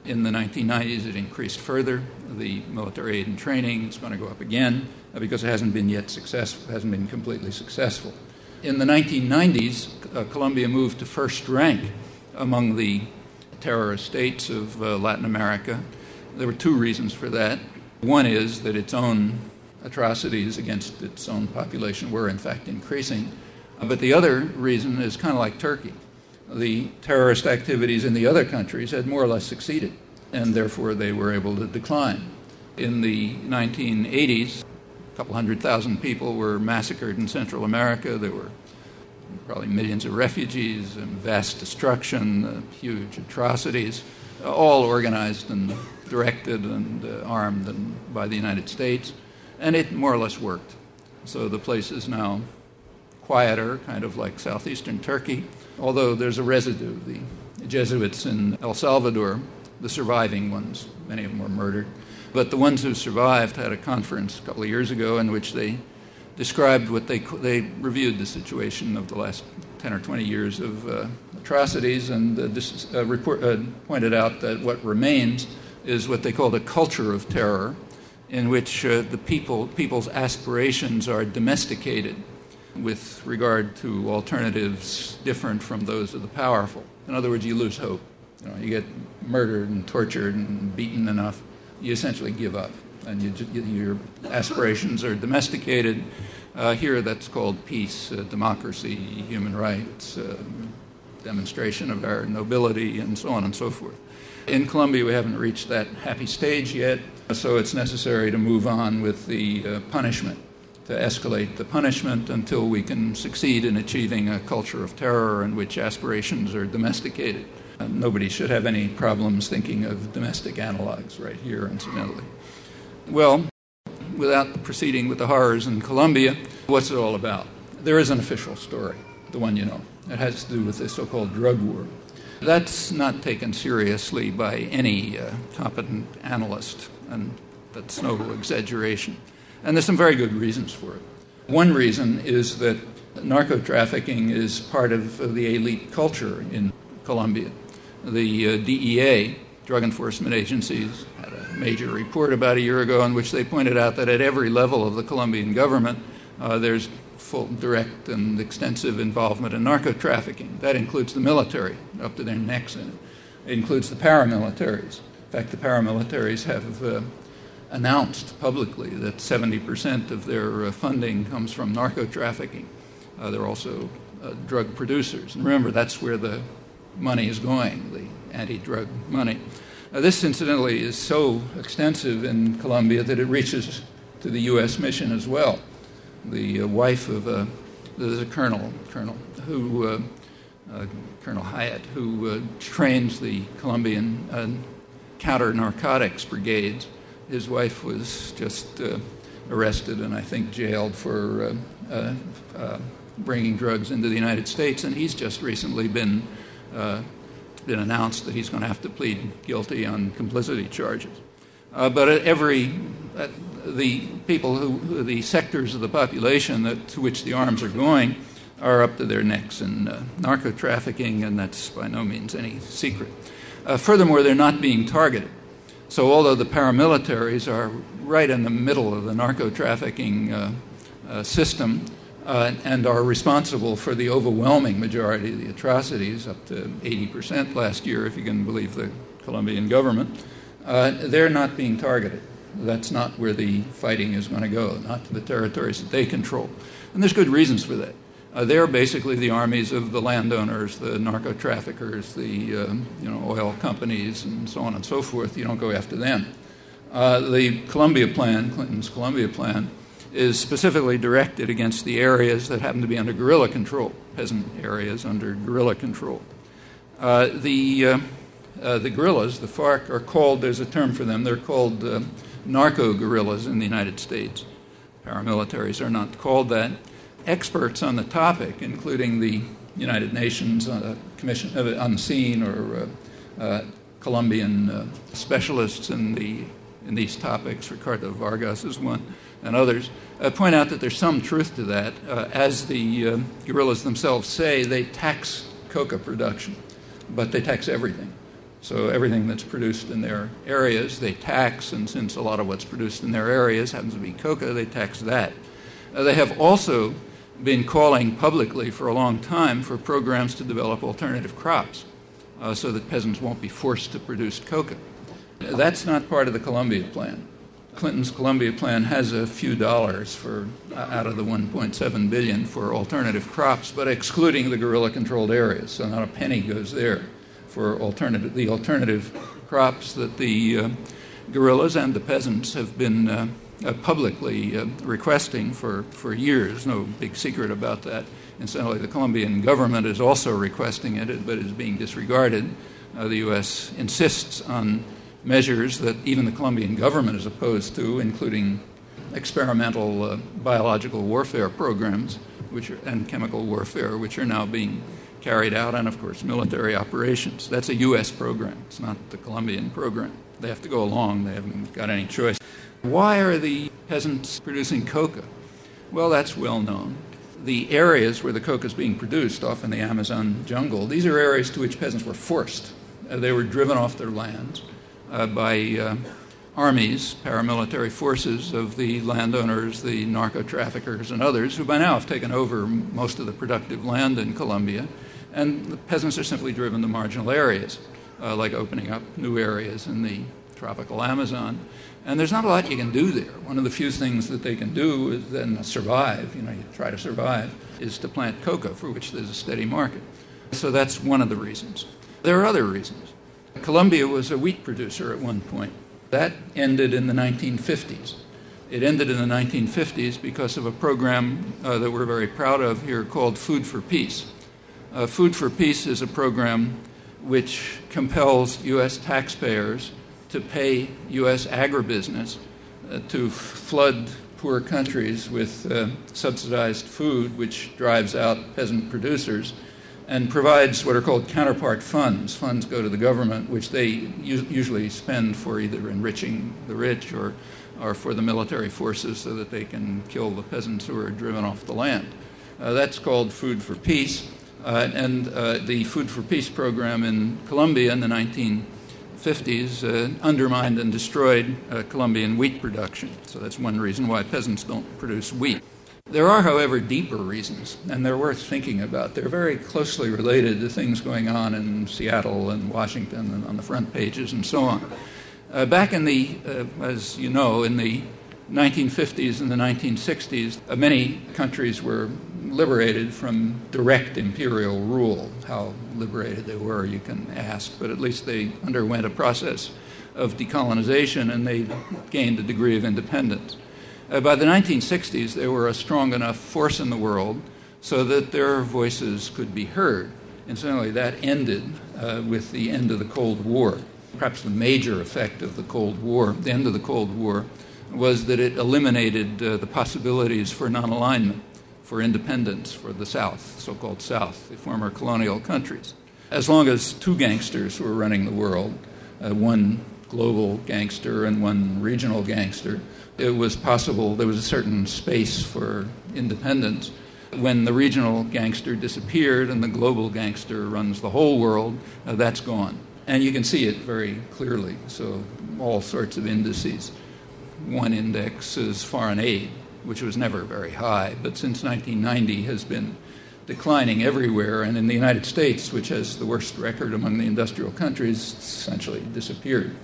In the 1990s, it increased further. The military aid and training is going to go up again because it hasn't been yet successful, hasn't been completely successful. In the 1990s, Colombia moved to first rank among the terrorist states of Latin America. There were two reasons for that. One is that its own atrocities against its own population were, in fact, increasing. But the other reason is kind of like Turkey. The terrorist activities in the other countries had more or less succeeded, and therefore they were able to decline. In the 1980s, a couple 100,000 people were massacred in Central America. There were probably millions of refugees and vast destruction, huge atrocities, all organized and directed and armed by the United States, and it more or less worked. So the place is now quieter, kind of like southeastern Turkey, although there's a residue. The Jesuits in El Salvador, the surviving ones, many of them were murdered, but the ones who survived had a conference a couple of years ago in which they described what they reviewed the situation of the last 10 or 20 years of atrocities and pointed out that what remains is what they called a culture of terror, in which the people's aspirations are domesticated with regard to alternatives different from those of the powerful. In other words, you lose hope. You get murdered and tortured and beaten enough, you essentially give up, and your aspirations are domesticated. Here that's called peace, democracy, human rights, demonstration of our nobility, and so on and so forth. In Colombia, we haven't reached that happy stage yet, so it's necessary to move on with the punishment, to escalate the punishment until we can succeed in achieving a culture of terror in which aspirations are domesticated. Nobody should have any problems thinking of domestic analogs right here, incidentally. Well, without proceeding with the horrors in Colombia, what's it all about? There is an official story, the one you know. It has to do with the so-called drug war. That's not taken seriously by any competent analyst, and that's no exaggeration. And there's some very good reasons for it. One reason is that narco-trafficking is part of the elite culture in Colombia. The DEA, Drug Enforcement Agencies, had a major report about a year ago in which they pointed out that at every level of the Colombian government, there's full, direct, and extensive involvement in narco-trafficking. That includes the military, up to their necks in it. It includes the paramilitaries. In fact, the paramilitaries have announced publicly that 70% of their funding comes from narco-trafficking. They're also drug producers. And remember, that's where the money is going, the anti-drug money. This, incidentally, is so extensive in Colombia that it reaches to the U.S. mission as well. The wife of there's a colonel Hyatt, who trains the Colombian counter-narcotics brigades. His wife was just arrested and I think jailed for bringing drugs into the United States, and he's just recently been announced that he's going to have to plead guilty on complicity charges. But the people the sectors of the population to which the arms are going are up to their necks in narco-trafficking, and that's by no means any secret. Furthermore, they're not being targeted. So although the paramilitaries are right in the middle of the narco-trafficking system and are responsible for the overwhelming majority of the atrocities, up to 80% last year, if you can believe the Colombian government, they're not being targeted. That's not where the fighting is going to go, not to the territories that they control. And there's good reasons for that. They're basically the armies of the landowners, the narco-traffickers, the oil companies, and so on and so forth. You don't go after them. The Colombia plan, Clinton's Colombia plan, is specifically directed against the areas that happen to be under guerrilla control, peasant areas under guerrilla control. The guerrillas, the FARC, are called, there's a term for them, they're called narco-guerrillas in the United States. Paramilitaries are not called that. Experts on the topic, including the United Nations Commission on the Scene or Colombian specialists in these topics, Ricardo Vargas is one, and others, point out that there's some truth to that. As the guerrillas themselves say, they tax coca production, but they tax everything. So everything that's produced in their areas, they tax, and since a lot of what's produced in their areas happens to be coca, they tax that. They have also been calling publicly for a long time for programs to develop alternative crops so that peasants won't be forced to produce coca. That's not part of the Colombia plan. Clinton's Colombia plan has a few dollars for out of the $1.7 billion for alternative crops, but excluding the guerrilla-controlled areas, so not a penny goes there for the alternative crops that the guerrillas and the peasants have been publicly requesting for years. No big secret about that. Incidentally, the Colombian government is also requesting it, but is being disregarded. The U.S. insists on measures that even the Colombian government is opposed to, including experimental biological warfare programs and chemical warfare, which are now being carried out, and of course military operations. That's a U.S. program. It's not the Colombian program. They have to go along. They haven't got any choice. Why are the peasants producing coca? Well, that's well known. The areas where the coca is being produced, often the Amazon jungle, these are areas to which peasants were forced. They were driven off their lands by armies, paramilitary forces of the landowners, the narco-traffickers, and others, who by now have taken over most of the productive land in Colombia, and the peasants are simply driven to marginal areas, like opening up new areas in the tropical Amazon. And there's not a lot you can do there. One of the few things that they can do is then survive, you try to survive, is to plant coca, for which there's a steady market. So that's one of the reasons. There are other reasons. Colombia was a wheat producer at one point. That ended in the 1950s. It ended in the 1950s because of a program that we're very proud of here called Food for Peace. Food for Peace is a program which compels U.S. taxpayers to pay U.S. agribusiness to flood poor countries with subsidized food, which drives out peasant producers, and provides what are called counterpart funds. Funds go to the government, which they usually spend for either enriching the rich or for the military forces so that they can kill the peasants who are driven off the land. That's called Food for Peace. And the Food for Peace program in Colombia in the 1950s undermined and destroyed Colombian wheat production. So that's one reason why peasants don't produce wheat. There are, however, deeper reasons, and they're worth thinking about. They're very closely related to things going on in Seattle and Washington and on the front pages and so on. Back in the, as you know, in the 1950s and the 1960s, many countries were liberated from direct imperial rule. How liberated they were, you can ask, but at least they underwent a process of decolonization and they gained a degree of independence. By the 1960s, they were a strong enough force in the world so that their voices could be heard. Incidentally, that ended with the end of the Cold War. Perhaps the major effect of the Cold War, the end of the Cold War, was that it eliminated the possibilities for non-alignment, for independence, for the South, so-called South, the former colonial countries. As long as two gangsters were running the world, one global gangster and one regional gangster, it was possible, there was a certain space for independence. When the regional gangster disappeared and the global gangster runs the whole world, that's gone. And you can see it very clearly, so all sorts of indices. One index is foreign aid, which was never very high, but since 1990 has been declining everywhere, and in the United States, which has the worst record among the industrial countries, essentially disappeared.